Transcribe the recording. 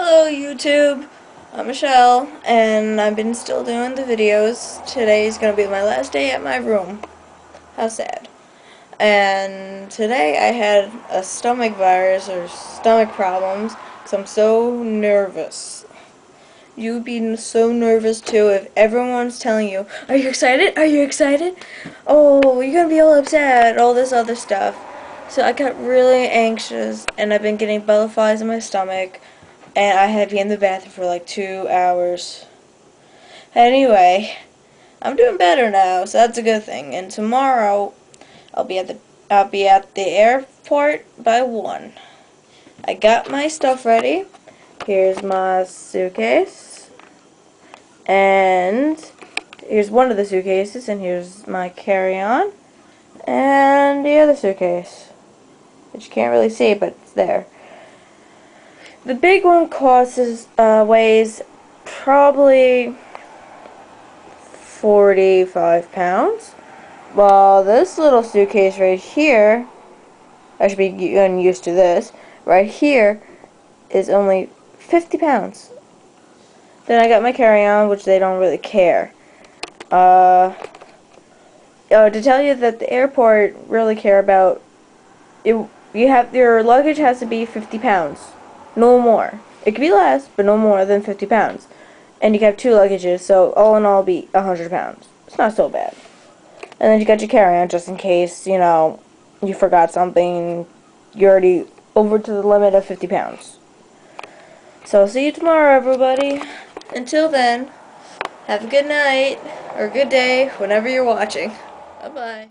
Hello YouTube, I'm Michelle, and I've been still doing the videos. Today's gonna be my last day at my room. How sad. And today I had a stomach virus or stomach problems because I'm so nervous. You'd be so nervous too if everyone's telling you, "Are you excited? Are you excited? Oh, you're gonna be all upset," all this other stuff. So I got really anxious, and I've been getting butterflies in my stomach, and I had to be in the bathroom for like 2 hours. Anyway, I'm doing better now, so that's a good thing. And tomorrow, I'll be at the airport by 1. I got my stuff ready. Here's my suitcase, and here's one of the suitcases, and here's my carry-on, and the other suitcase, which you can't really see, but it's there. The big one weighs probably 45 pounds, while this little suitcase right here, I should be getting used to this, right here is only 50 pounds. Then I got my carry-on, which they don't really care. To tell you that the airport really care about it, your luggage has to be 50 pounds, no more. It could be less, but no more than 50 pounds. And you can have 2 luggages, so all in all, be 100 pounds. It's not so bad. And then you got your carry-on just in case, you forgot something. You're already over to the limit of 50 pounds. So I'll see you tomorrow, everybody. Until then, have a good night, or good day, whenever you're watching. Bye-bye.